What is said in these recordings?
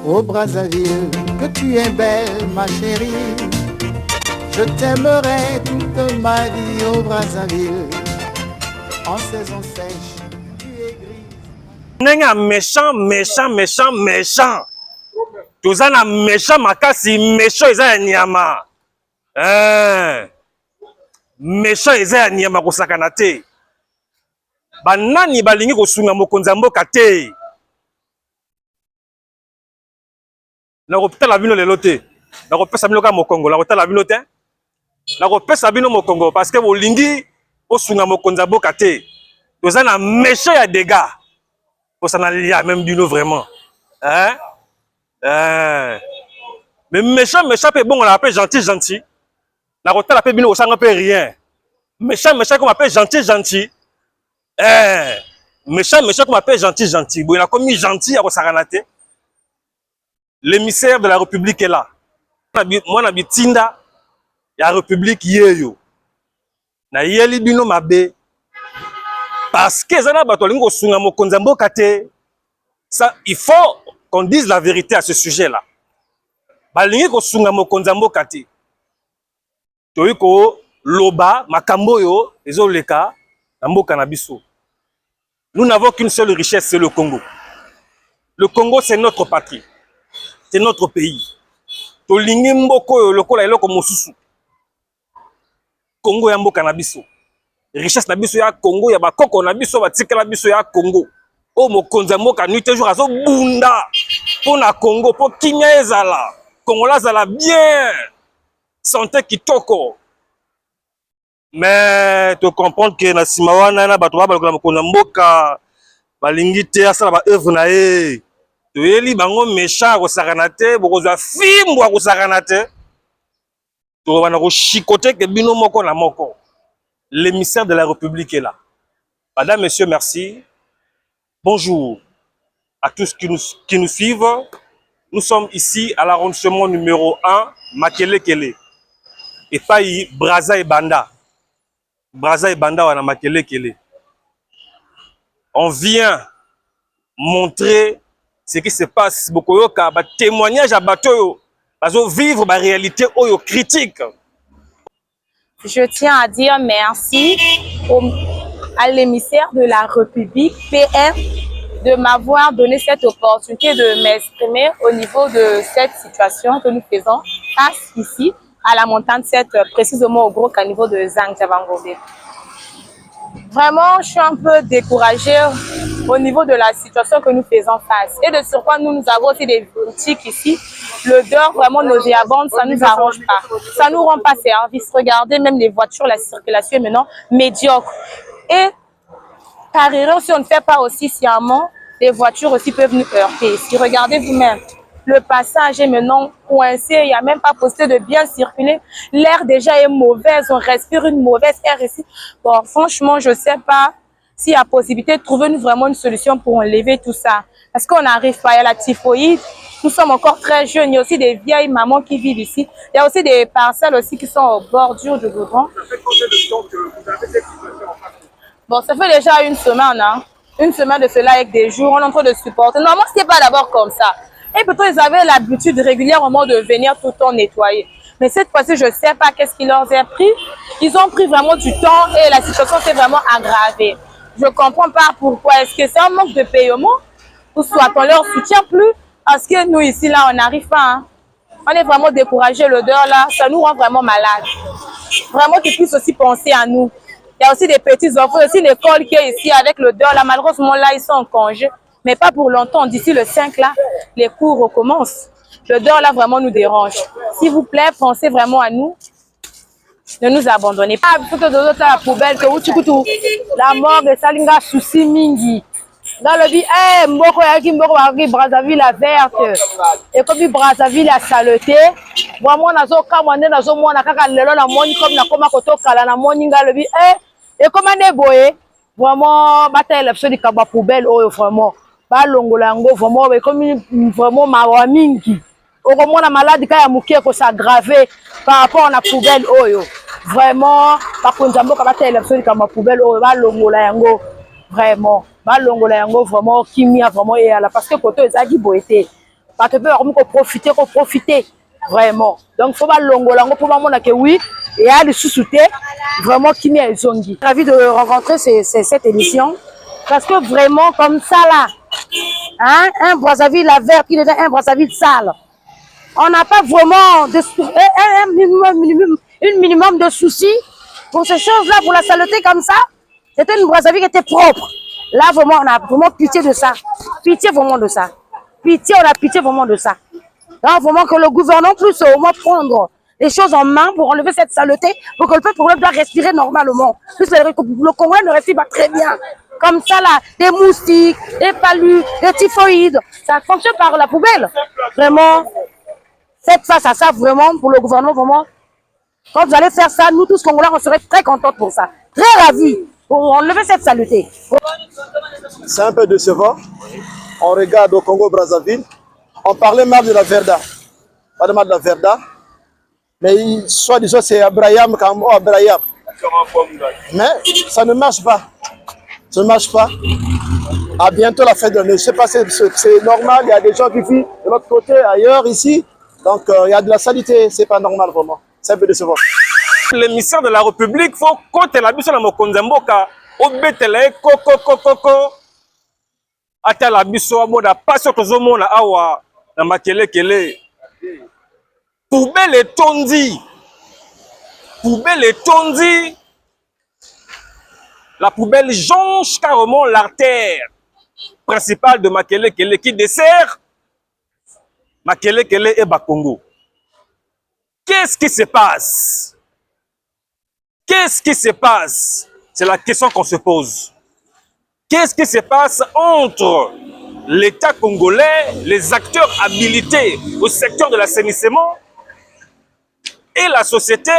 Au Brazzaville, que tu es belle, ma chérie. Je t'aimerai toute ma vie au Brazzaville. En saison sèche, tu es grise. Nenga méchant, méchant, méchant, méchant. Toza na méchant makasi, méchant eza ya nyama. Méchant eza ya nyama kosakana te. Banani balingi kosunga mokonzi ya mboka te. Nakopesa bino lelo te. Nakopesa bino ka mokongo, nakotala bino te. Nakopesa bino mokongo parce que bolingi kosunga mokonzi ya mboka te. Toza na méchant ya dégâts. Pour ça n'a même bino vraiment. Mais méchant, méchant, bon, on l'appelle gentil, gentil. La rotelle appelle bino, ça n'appelle rien. Méchant, méchant, qu'on appelle gentil, gentil. Méchant, méchant, qu'on appelle gentil, gentil. Bon, il a commis gentil à Rosaranate. L'émissaire de la République est là. Moi, je suis Tinda, la République yeyo. Na yeli bino mabe. Parce que ça n'a pas de sunga mokonzi mboka te. Ça, il faut qu'on dise la vérité à ce sujet-là. Balingi ko sunga mokonzi mboka te. Toyiko loba makambo yo ezoleka na mboka na biso. Nous n'avons qu'une seule richesse, c'est le Congo. Le Congo, c'est notre patrie. C'est notre pays. Tolingi mboko yo lokola eloko mosusu. Congo ya mboka na biso. Richesse na biso ya Congo ya bakoko na biso batikela biso ya Congo. O mokonzi mboka nuit jour azo bunda pour na Congo pour kimia ezala. Congolais ezala bien. Santé kitoko. Mais tu comprends que na simawana na bato ba balokola mokonzi mboka balingi te asala ba œuvre na ye. Toyeli bango méchant kosakana te, bokozwa fimbo kosakana te. To bana ko chicoter ke bino moko na moko. L'émissaire de la République est là. Madame, messieurs, merci. Bonjour à tous qui nous suivent. Nous sommes ici à l'arrondissement numéro 1, Makele-Kele. Et pas Brazza et Banda. Brazza et Banda, on a Makele-Kele. On vient montrer ce qui se passe. Beaucoup de témoignages à bateau. Vivre la réalité critique. Je tiens à dire merci à l'émissaire de la République, PM, de m'avoir donné cette opportunité de m'exprimer au niveau de cette situation que nous faisons face ici à la montagne 7, précisément au gros caniveau de Zang-Javangobé. Vraiment, je suis un peu découragée au niveau de la situation que nous faisons face. Et de sur quoi nous avons aussi des boutiques ici. L'odeur vraiment nauséabonde, ça ne nous arrange pas. Ça ne nous rend pas service. Regardez, même les voitures, la circulation est maintenant médiocre. Et par erreur, si on ne fait pas aussi sciemment, les voitures aussi peuvent nous heurter. Si regardez vous-même, le passage est maintenant coincé, il n'y a même pas possibilité de bien circuler. L'air déjà est mauvais, on respire une mauvaise air ici. Bon, franchement, je ne sais pas s'il y a possibilité de trouver vraiment une solution pour enlever tout ça. Parce qu'on n'arrive pas, il y a la typhoïde, nous sommes encore très jeunes, il y a aussi des vieilles mamans qui vivent ici. Il y a aussi des parcelles aussi qui sont aux bordures de goudron. Ça fait combien de temps que vous avez cette situation en face? Bon, ça fait déjà une semaine, hein. Une semaine de cela avec des jours, on est en train de supporter. Normalement, ce n'est pas d'abord comme ça. Et plutôt, ils avaient l'habitude régulièrement de venir tout le temps nettoyer. Mais cette fois-ci, je ne sais pas qu'est-ce qui leur a pris. Ils ont pris vraiment du temps et la situation s'est vraiment aggravée. Je ne comprends pas pourquoi. Est-ce que c'est un manque de paiement ou soit on leur soutient plus? Parce que nous, ici, là, on n'arrive pas. Hein. On est vraiment découragés. L'odeur, là, ça nous rend vraiment malades. Vraiment qu'ils puissent aussi penser à nous. Il y a aussi des petits enfants, aussi l'école qui est ici avec l'odeur. Là, malheureusement, là, ils sont en congé. Mais pas pour longtemps. D'ici le 5, là, les cours recommencent. L'odeur, là, vraiment nous dérange. S'il vous plaît, pensez vraiment à nous. Ne nous abandonnez pas. Il faut que de la poubelle, que la mort de Salinga souci mingi. Dans le dit, eh, mboko yaki Brazzaville la verte. Et comme Brazzaville la saleté, vraiment nazo kamane nazo mona kaka lelo na moni comme na koma koto kala na moni ngalo bi eh et comme ne boye vraiment bataille l'option du kaba poubelle oh vraiment ba longola ngo vraiment comme vraiment mawa mingi. Au moins la maladie ka ya mukie ko s'aggraver par rapport à la poubelle oyo. Vraiment par contre mboka bataille l'option du kaba poubelle oh ba longola yango vraiment. Balongola yango vraiment kimia vraiment et là parce que koto ezaki boité bato pe profiter vraiment. Donc faut pas longolango pour maman que oui et à le sous-souter vraiment qui m'est zongi. Ravi de rencontrer cette émission parce que vraiment comme ça là, hein, un Brazzaville la vert qui devient un Brazzaville sale. On n'a pas vraiment un minimum de soucis pour ces choses-là, pour la saleté comme ça. C'était une Brazzaville qui était propre. Là, vraiment, on a vraiment pitié de ça. Pitié vraiment de ça. Pitié, on a pitié vraiment de ça. Donc, vraiment que le gouvernement puisse au moins prendre les choses en main pour enlever cette saleté, pour que le peuple doit respirer normalement. Plus le Congo ne respire pas très bien. Comme ça, là, des moustiques, des palus, des typhoïdes. Ça fonctionne par la poubelle. Vraiment, faites face à ça, vraiment, pour le gouvernement, vraiment. Quand vous allez faire ça, nous tous Congolais, on serait très contents pour ça. Très ravis pour enlever cette saleté. C'est un peu décevant. On regarde au Congo-Brazzaville. On parlait mal de la Verda. Pas de mal de la Verda. Mais soit disant c'est Abraham comme Abraham. Mais ça ne marche pas. Ça ne marche pas. À bientôt la fin de l'année. Je sais pas, c'est normal. Il y a des gens qui vivent de l'autre côté, ailleurs, ici. Donc il y a de la saleté. C'est pas normal vraiment. C'est un peu décevant. L'émissaire de la République, faut côté la biso na mokonzamboka, obetele koko. Ata la biso moda paso tozomona awa na makele. Poubelle etondi. La poubelle jonche carrément l'artère principale de Makele qui dessert Makele et Bakongo. Qu'est-ce qui se passe? Qu'est-ce qui se passe? C'est la question qu'on se pose. Qu'est-ce qui se passe entre l'État congolais, les acteurs habilités au secteur de l'assainissement et la société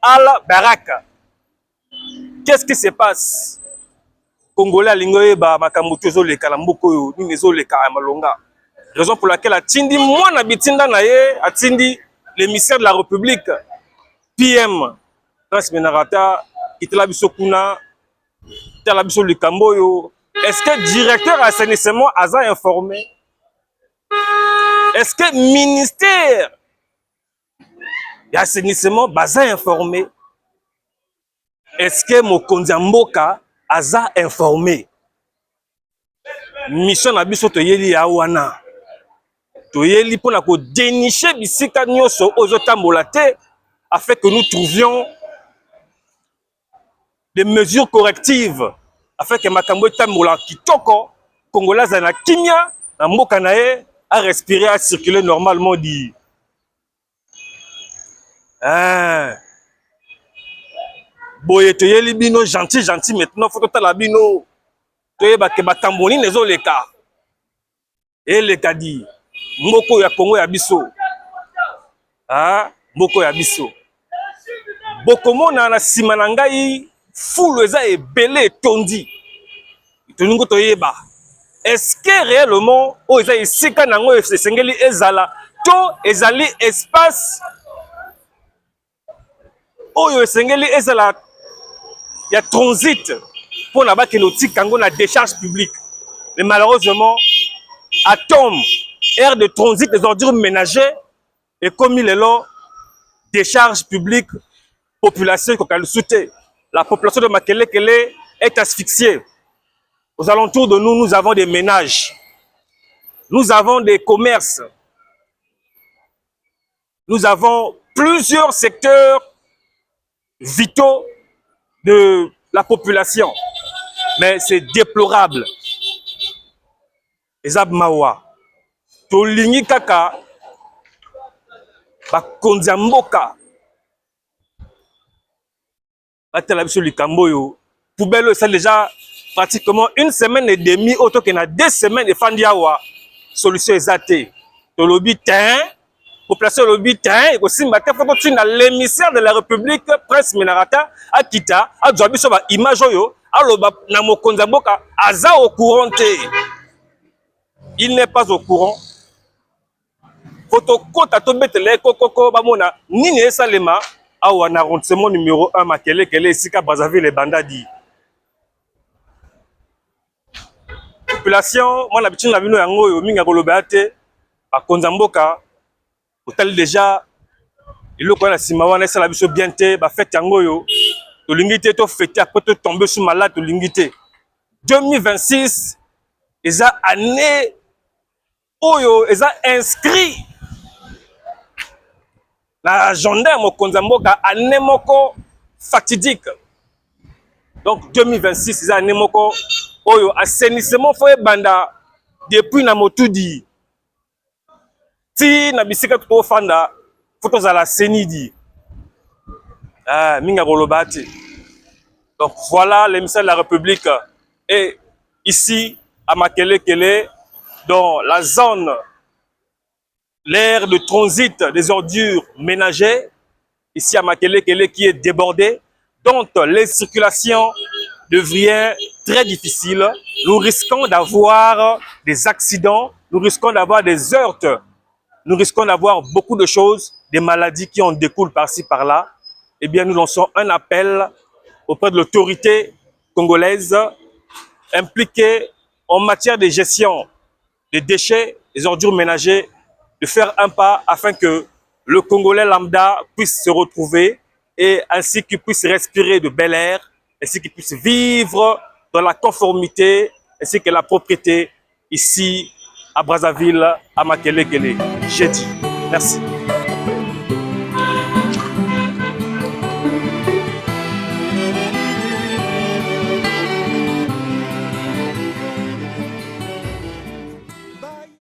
Al-Baraka? Qu'est-ce qui se passe? Congolais lingoye ba makambutu ezoleka na mboka oyo nini ezoleka ya malonga. Raison pour laquelle atindi mwana bitinda na ye, atindi l'émissaire de la République, PM Prince Menarata, itela biso kuna, itela biso likambo yo. Est-ce que directeur assainissement aza informé? Est-ce que ministère d'assainissement baza informé? Est-ce que mokonzi mboka aza informé? Mission na biso toyeli ya wana. Toyeli pona ko dénicher bisika nyoso ozotambola te afin que nous trouvions des mesures correctives afin que makambo etambola kitoko Congolais na kimia na mboka na ye à respirer, à circuler normalement dit. Boye toyeli bino gentil maintenant faut totala bino toyeba ke batamboni nezoleka eleka di mboko ya Congo ya biso mboko ya biso bokomona na sima na ngai foule eza ebele etondi toningo toyeba est-ce que réellement o eza esika nango esengeli ezala to ezali espace oyo esengeli ezala ya transit pour la bas kango na décharge publique. Mais malheureusement, Atom, aire de transit des ordures ménagères, et comme il est là, décharge publique, population qui la population de Makele est asphyxiée. Aux alentours de nous, nous avons des ménages, nous avons des commerces, nous avons plusieurs secteurs vitaux de la population. Mais c'est déplorable. Ezab mawa. Tolingi kaka. Bakonza mboka. Batela biso likamboyo. Poubelle, c'est déjà pratiquement une semaine et demie. Auto que na 2 semaines et fandiawa. Solution exacte. Tolobi tin. Population lobby tin. Et aussi matin faut que l'émissaire de la République, Prince Menarata, Akita, a dû sur la image yo. Alors, na mokonza mboka aza au courant. Il n'est pas au courant. Photocode à tomber télé koko bamona nini esalema awa na arrondissement numéro 1 Makele esika Brazzaville et Bandadi. Population, moi l'habitude na bino yango yo minga koloba te à Konzamboka, au tel déjà, il y a Simawana, ça la biso bien te, bah fête yangoyo, to lingité, to fêté, après to tomber sous malade, to lingité. 2026, ils ont année, oyo, ils ont inscrit l'agenda mo Konzamboka, année moko fatidique. Donc 2026, ils ont année moko, oyo, assainissement foye banda, depuis na motudi. Si na bisika to fanda, photos à la Sénidi. Minga Rolobati. Donc voilà l'émissaire de la République. Et ici, à Makelekele, dans la zone, l'aire de transit des ordures ménagères, ici à Makelekele qui est débordée, dont les circulations deviennent très difficiles. Nous risquons d'avoir des accidents, nous risquons d'avoir des heurts. Nous risquons d'avoir beaucoup de choses, des maladies qui en découlent par-ci, par-là. Eh bien, nous lançons un appel auprès de l'autorité congolaise impliquée en matière de gestion des déchets, des ordures ménagères, de faire un pas afin que le Congolais lambda puisse se retrouver et ainsi qu'il puisse respirer de bel air, ainsi qu'il puisse vivre dans la conformité, ainsi que la propriété ici à Brazzaville, à Makelekele. J'ai dit. Merci.